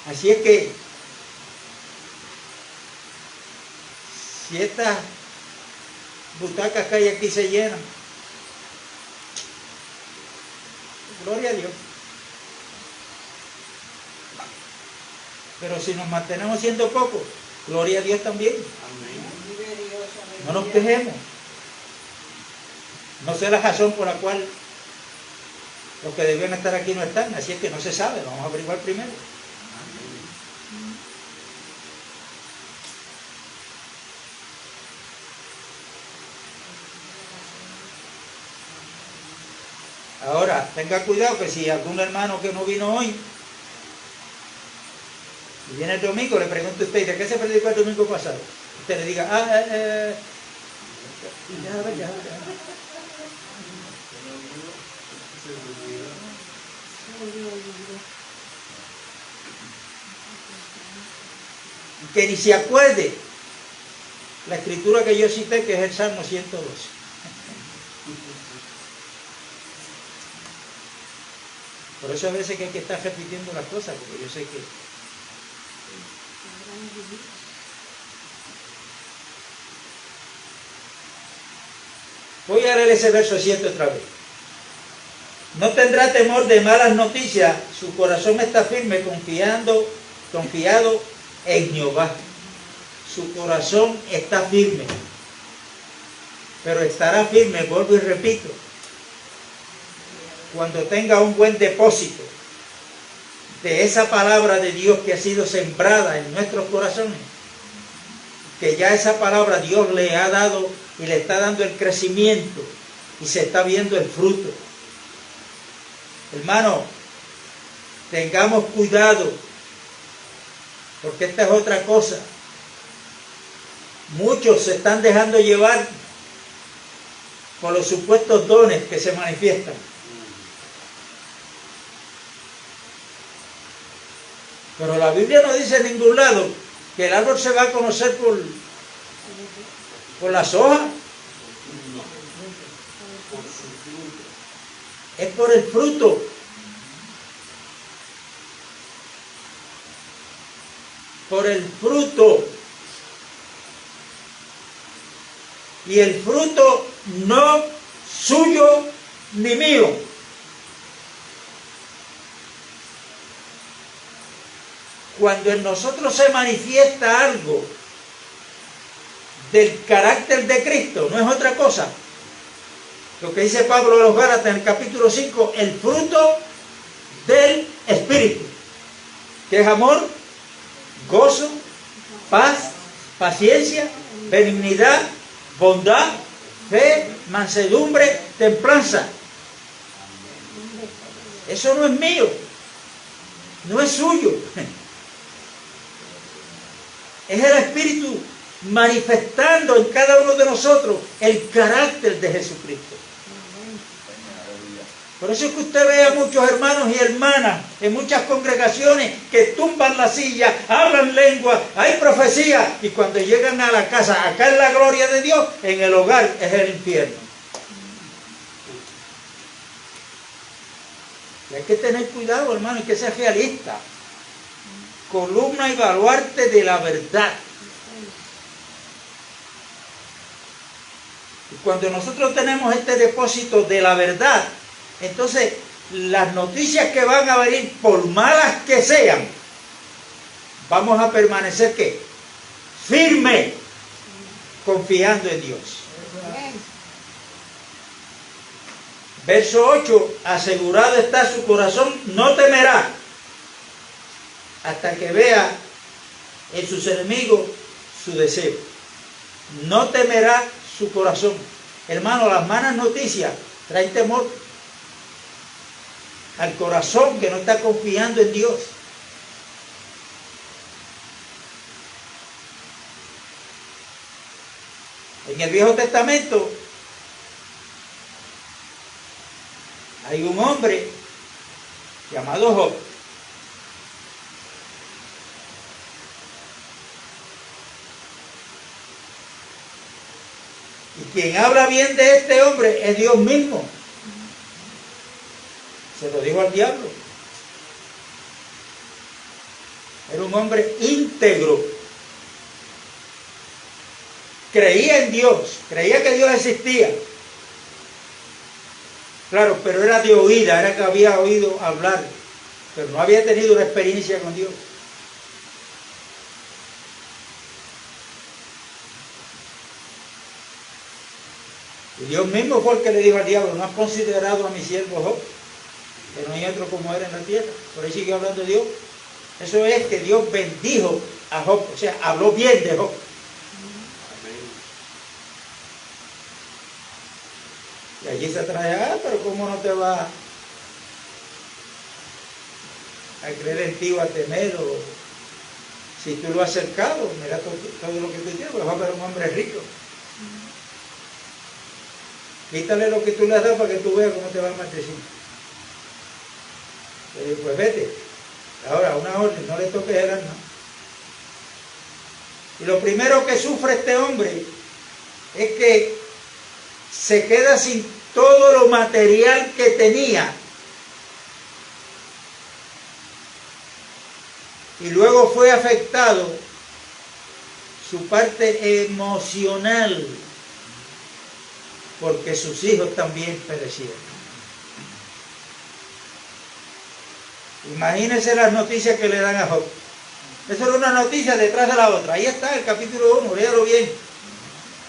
Así es que, si estas butacas que hay aquí se llenan, gloria a Dios. Pero si nos mantenemos siendo pocos, gloria a Dios también. No nos quejemos. No sé la razón por la cual los que debían estar aquí no están, así es que no se sabe, vamos a averiguar primero. Ahora, tenga cuidado que si algún hermano que no vino hoy y viene el domingo, le pregunto a usted: ¿de qué se predicó el domingo pasado? Usted le diga: ya. Que ni se acuerde la escritura que yo cité, que es el Salmo 112. Por eso a veces que hay que estar repitiendo las cosas, porque yo sé que... Voy a leer ese verso 7 otra vez. No tendrá temor de malas noticias, su corazón está firme, confiado en Jehová. Su corazón está firme, pero estará firme, vuelvo y repito, cuando tenga un buen depósito de esa palabra de Dios que ha sido sembrada en nuestros corazones, que ya esa palabra Dios le ha dado y le está dando el crecimiento y se está viendo el fruto. Hermano, tengamos cuidado, porque esta es otra cosa. Muchos se están dejando llevar por los supuestos dones que se manifiestan. Pero la Biblia no dice en ningún lado que el árbol se va a conocer por las hojas. Es por el fruto. Por el fruto. Y el fruto no suyo ni mío. Cuando en nosotros se manifiesta algo del carácter de Cristo, no es otra cosa. Lo que dice Pablo a los Gálatas en el capítulo 5, el fruto del Espíritu, que es amor, gozo, paz, paciencia, benignidad, bondad, fe, mansedumbre, templanza. Eso no es mío, no es suyo. Es el Espíritu manifestando en cada uno de nosotros el carácter de Jesucristo. Por eso es que usted ve a muchos hermanos y hermanas en muchas congregaciones que tumban la silla, hablan lengua, hay profecía, y cuando llegan a la casa, acá es la gloria de Dios, en el hogar es el infierno. Y hay que tener cuidado, hermano, hay que ser realista. Columna y baluarte de la verdad. Y cuando nosotros tenemos este depósito de la verdad, entonces las noticias que van a venir, por malas que sean, vamos a permanecer ¿qué? Firme, confiando en Dios. Verso 8, asegurado está su corazón, no temerá hasta que vea en sus enemigos su deseo. No temerá su corazón. Hermano, las malas noticias traen temor al corazón que no está confiando en Dios. En el Viejo Testamento hay un hombre llamado Job. Y quien habla bien de este hombre es Dios mismo. Se lo dijo al diablo. Era un hombre íntegro. Creía en Dios, creía que Dios existía. Claro, pero era de oída, era que había oído hablar, pero no había tenido una experiencia con Dios. Y Dios mismo fue el que le dijo al diablo: no has considerado a mi siervo Job, que no hay otro como él en la tierra. Por ahí sigue hablando Dios. Eso es que Dios bendijo a Job, o sea, habló bien de Job. Y allí se trae, pero ¿cómo no te va a creer en ti o a temer? O si tú lo has cercado, mira todo lo que tú tienes, pues va a ver un hombre rico. Quítale lo que tú le has dado para que tú veas cómo te va a maldecir. Pues vete. Ahora, una orden, no le toques el alma. Y lo primero que sufre este hombre es que se queda sin todo lo material que tenía. Y luego fue afectado su parte emocional, porque sus hijos también perecieron. Imagínense las noticias que le dan a Job. Eso era una noticia detrás de la otra. Ahí está el capítulo 1, léalo bien.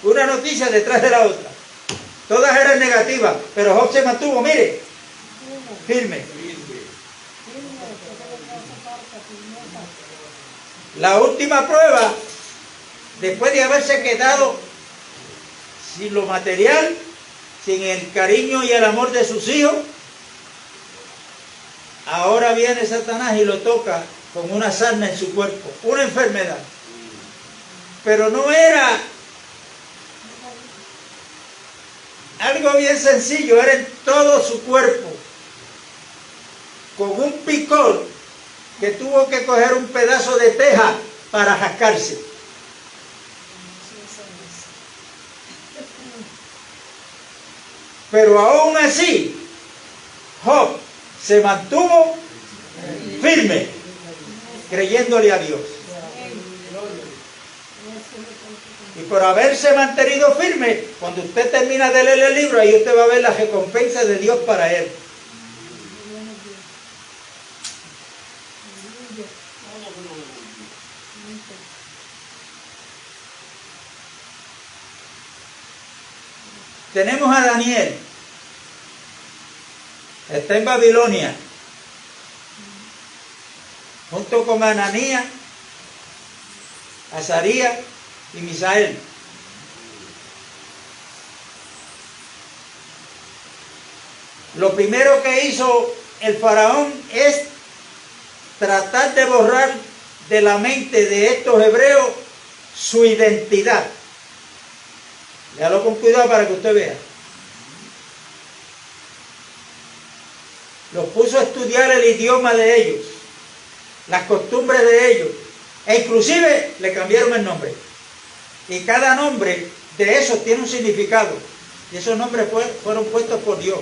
Una noticia detrás de la otra. Todas eran negativas, pero Job se mantuvo, mire, firme. La última prueba, después de haberse quedado sin lo material, sin el cariño y el amor de sus hijos, ahora viene Satanás y lo toca con una sarna en su cuerpo, una enfermedad. Pero no era algo bien sencillo, era en todo su cuerpo, con un picor que tuvo que coger un pedazo de teja para rascarse. Pero aún así, Job se mantuvo firme, creyéndole a Dios. Y por haberse mantenido firme, cuando usted termina de leer el libro, ahí usted va a ver la recompensa de Dios para él. Tenemos a Daniel. Está en Babilonia, junto con Ananías, Azarías y Misael. Lo primero que hizo el faraón es tratar de borrar de la mente de estos hebreos su identidad. Léalo con cuidado para que usted vea. Los puso a estudiar el idioma de ellos, las costumbres de ellos, e inclusive le cambiaron el nombre. Y cada nombre de esos tiene un significado. Y esos nombres fueron puestos por Dios.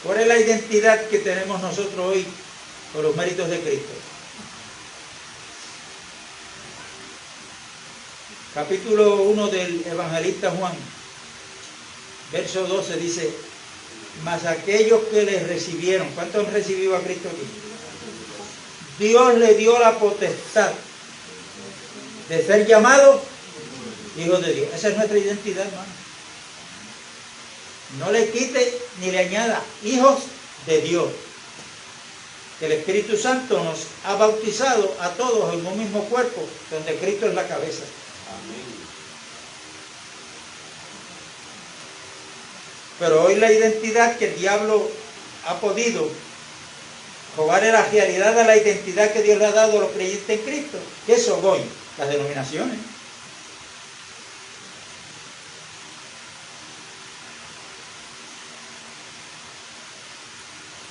¿Cuál es la identidad que tenemos nosotros hoy por los méritos de Cristo? Capítulo 1 del evangelista Juan, verso 12 dice: mas aquellos que les recibieron. ¿Cuántos han recibido a Cristo aquí? Dios le dio la potestad de ser llamados hijos de Dios. Esa es nuestra identidad, hermano. No le quite ni le añada, hijos de Dios. Que el Espíritu Santo nos ha bautizado a todos en un mismo cuerpo, donde Cristo es la cabeza. Amén. Pero hoy la identidad que el diablo ha podido robarle la realidad a la identidad que Dios le ha dado a los creyentes en Cristo. ¿Qué son hoy? Las denominaciones.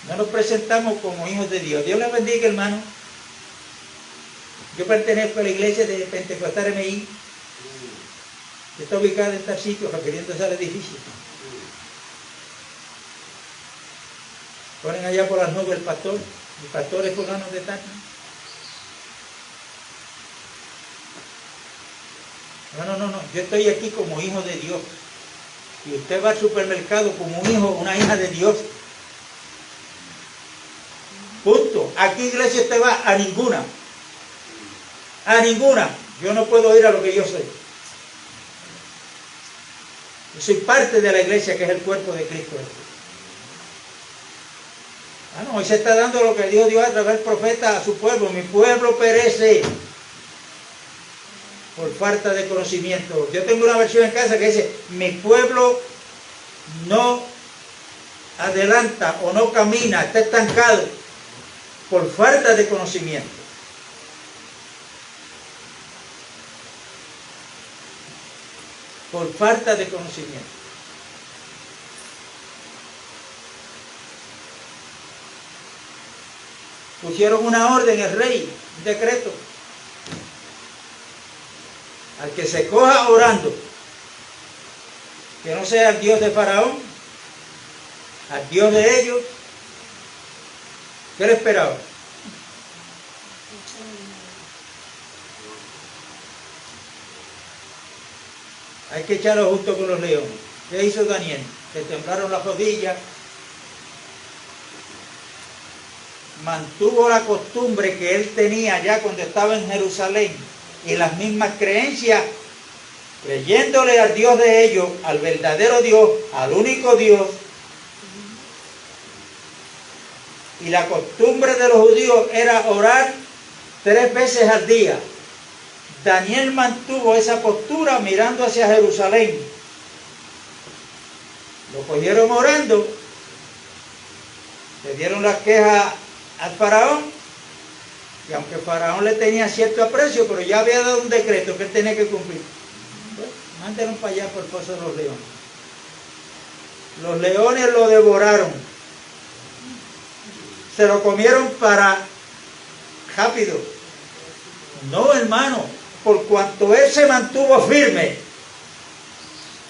No nos presentamos como hijos de Dios. Dios les bendiga, hermano. Yo pertenezco a la iglesia de Pentecostal MI, que está ubicada en tal sitio, refiriéndose al edificio. Ponen allá por las nubes el pastor es fulano de tal. No. Yo estoy aquí como hijo de Dios. Y usted va al supermercado como un hijo, una hija de Dios. Punto. ¿A qué iglesia usted va? A ninguna. A ninguna. Yo no puedo ir a lo que yo soy. Yo soy parte de la iglesia, que es el cuerpo de Cristo. Hoy se está dando lo que dijo Dios a través del profeta a su pueblo. Mi pueblo perece por falta de conocimiento. Yo tengo una versión en casa que dice: mi pueblo no adelanta o no camina, está estancado por falta de conocimiento. Por falta de conocimiento. Pusieron una orden, el rey, un decreto. Al que se coja orando, que no sea el Dios de Faraón, al Dios de ellos, ¿qué le esperaba? Hay que echarlo justo con los leones. ¿Qué hizo Daniel? Le temblaron las rodillas, mantuvo la costumbre que él tenía ya cuando estaba en Jerusalén y las mismas creencias, creyéndole al Dios de ellos, al verdadero Dios, al único Dios. Y la costumbre de los judíos era orar 3 veces al día. Daniel mantuvo esa postura mirando hacia Jerusalén. Lo cogieron orando, le dieron las quejas al faraón, y aunque el faraón le tenía cierto aprecio, pero ya había dado un decreto que él tenía que cumplir. Pues, mándenlo para allá por el pozo de los leones. Los leones lo devoraron, se lo comieron para rápido. No, hermano, por cuanto él se mantuvo firme,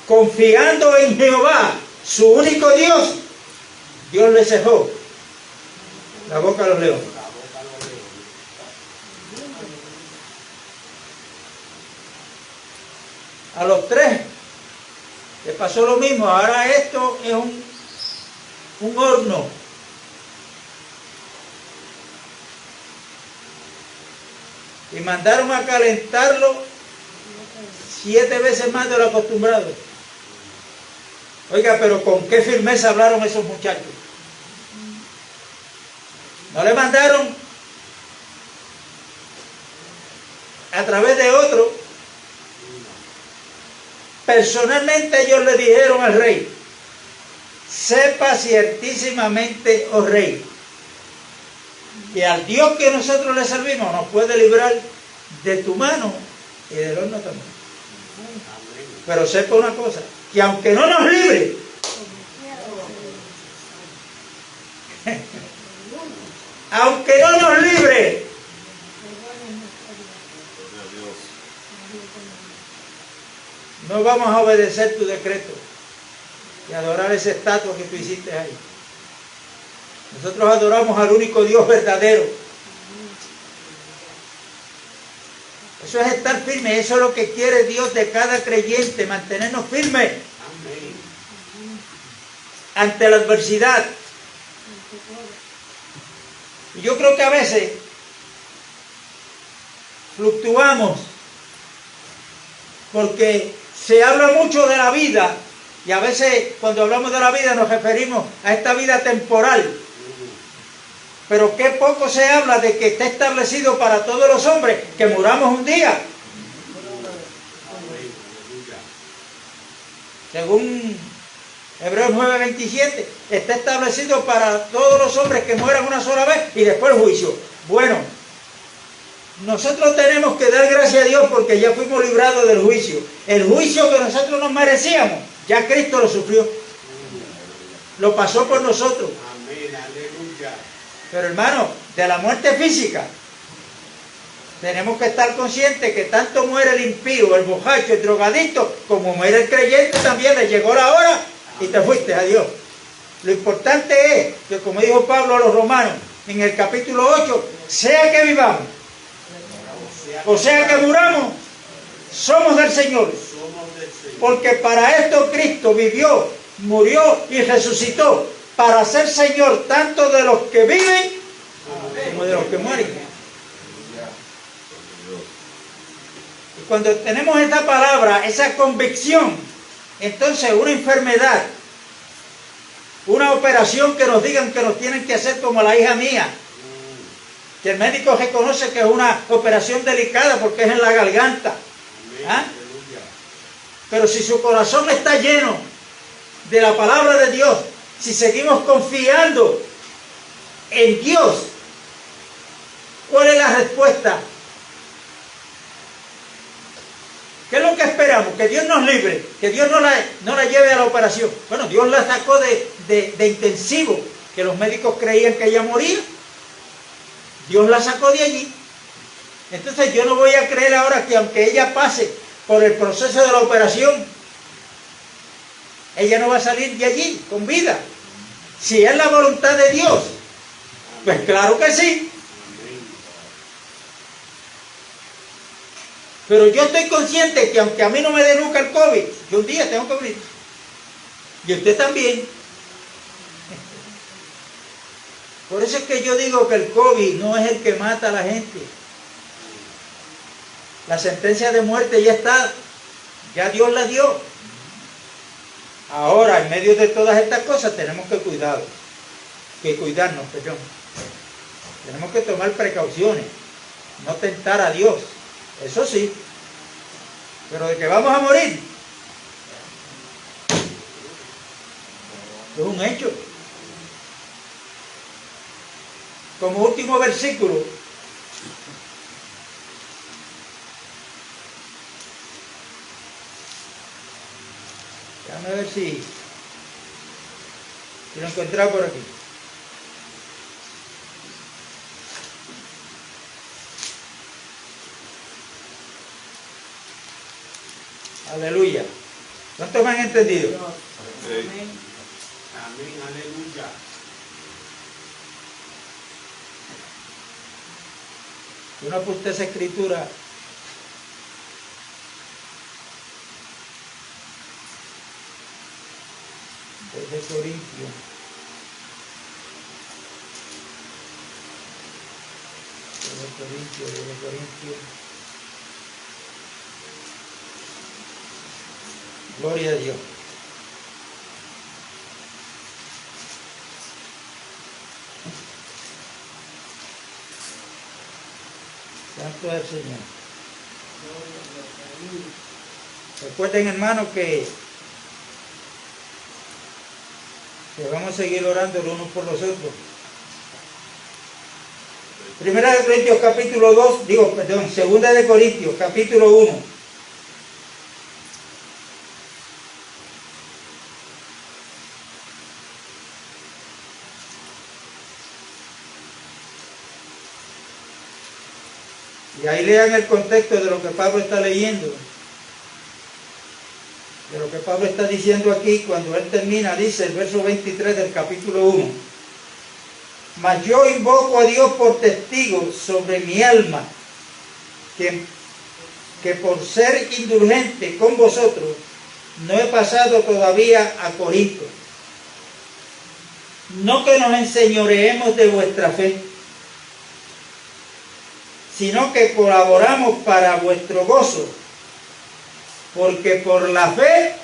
confiando en Jehová, su único Dios, Dios le cejó la boca a los leones. A los 3 les pasó lo mismo. Ahora esto es un horno. Y mandaron a calentarlo 7 veces más de lo acostumbrado. Oiga, pero con qué firmeza hablaron esos muchachos. No le mandaron a través de otro. Personalmente ellos le dijeron al rey: sepa ciertísimamente, oh rey, que al Dios que nosotros le servimos nos puede librar de tu mano y del horno también. Pero sepa una cosa, que aunque no nos libre, aunque no nos libre, no vamos a obedecer tu decreto y adorar esa estatua que tú hiciste ahí. Nosotros adoramos al único Dios verdadero. Eso es estar firme, eso es lo que quiere Dios de cada creyente, mantenernos firmes. ante la adversidad. Y yo creo que a veces fluctuamos porque se habla mucho de la vida y a veces cuando hablamos de la vida nos referimos a esta vida temporal. Pero qué poco se habla de que está establecido para todos los hombres que muramos un día. Según Hebreos 9:27, está establecido para todos los hombres que mueran una sola vez y después el juicio. Bueno, nosotros tenemos que dar gracias a Dios porque ya fuimos librados del juicio. El juicio que nosotros nos merecíamos, ya Cristo lo sufrió. Lo pasó por nosotros. Amén, aleluya. Pero hermano, de la muerte física, tenemos que estar conscientes que tanto muere el impío, el borracho, el drogadicto, como muere el creyente también. Le llegó la hora y te fuiste a Dios. Lo importante es que, como dijo Pablo a los romanos en el capítulo 8, sea que vivamos, o sea que muramos, somos del Señor. Porque para esto Cristo vivió, murió y resucitó, para ser Señor tanto de los que viven como de los que mueren. Y cuando tenemos esta palabra, esa convicción, entonces una enfermedad, una operación que nos digan que nos tienen que hacer como la hija mía, que el médico reconoce que es una operación delicada porque es en la garganta. ¿Ah? Pero si su corazón está lleno de la palabra de Dios, si seguimos confiando en Dios, ¿cuál es la respuesta? ¿Qué es lo que esperamos? Que Dios nos libre, que Dios no la lleve a la operación. Bueno, Dios la sacó de intensivo, que los médicos creían que ella moría. Dios la sacó de allí. Entonces yo no voy a creer ahora que aunque ella pase por el proceso de la operación, ella no va a salir de allí con vida. Si es la voluntad de Dios, pues claro que sí. Pero yo estoy consciente que aunque a mí no me dé nunca el COVID, yo un día tengo que morir. Y usted también. Por eso es que yo digo que el COVID no es el que mata a la gente. La sentencia de muerte ya está. Ya Dios la dio. Ahora, en medio de todas estas cosas, tenemos que cuidarnos. Perdón. Tenemos que tomar precauciones. No tentar a Dios. Eso sí. Pero de que vamos a morir, es un hecho. Como último versículo, déjame ver si lo he encontrado por aquí. Aleluya. ¿Cuántos me han entendido? Amén. Amén, aleluya. Yo no apunté esa escritura. Desde Corintios. Desde Corintios. Gloria a Dios. Santo es el Señor. Recuerden, hermanos, que vamos a seguir orando los unos por los otros. Primera de Corintios capítulo 2, Segunda de Corintios capítulo 1. Y ahí lean el contexto de lo que Pablo está leyendo. De lo que Pablo está diciendo aquí cuando él termina, dice el verso 23 del capítulo 1. Mas yo invoco a Dios por testigo sobre mi alma, que por ser indulgente con vosotros, no he pasado todavía a Corinto. no que nos enseñoreemos de vuestra fe, sino que colaboramos para vuestro gozo, porque por la fe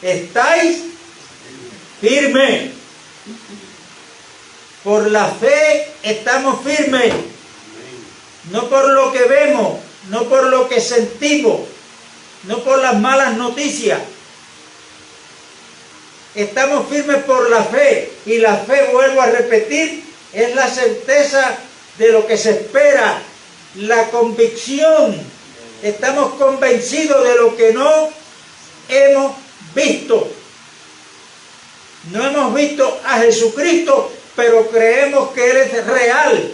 estáis firmes. Por la fe estamos firmes, no por lo que vemos, no por lo que sentimos, no por las malas noticias. Estamos firmes por la fe, y la fe, vuelvo a repetir, es la certeza de lo que se espera, la convicción. Estamos convencidos de lo que no hemos visto. No hemos visto a Jesucristo, pero creemos que Él es real.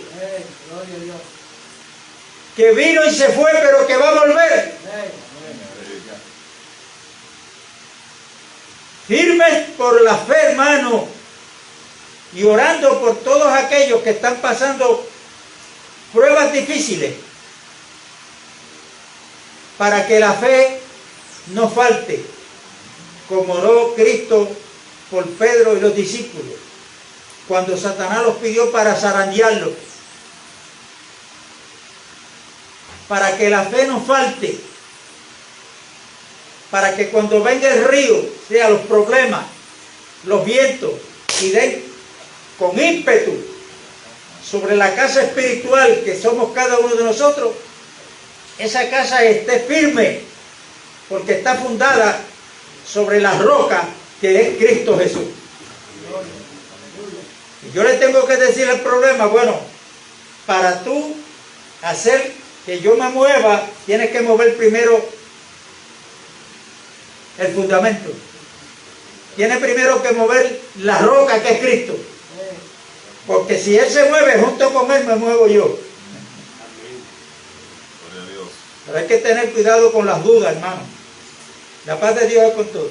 Gloria a Dios. Que vino y se fue, pero que va a volver. Firmes por la fe, hermano, y orando por todos aquellos que están pasando pruebas difíciles, para que la fe no falte, como oró Cristo por Pedro y los discípulos, cuando Satanás los pidió para zarandearlos, para que la fe no falte, para que cuando venga el río, sea los problemas, los vientos, y den con ímpetu sobre la casa espiritual que somos cada uno de nosotros, esa casa esté firme, porque está fundada sobre la roca que es Cristo Jesús. Y yo le tengo que decir el problema, bueno, para tú hacer que yo me mueva, tienes que mover primero el fundamento. Tiene primero que mover la roca que es Cristo. Porque si Él se mueve, junto con Él me muevo yo. Pero hay que tener cuidado con las dudas, hermano. La paz de Dios es con todos.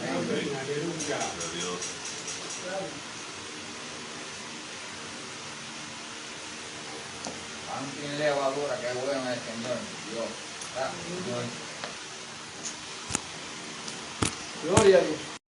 Aleluya. Pan sin levadura, qué bueno es el Señor. Dios. Gloria a Dios.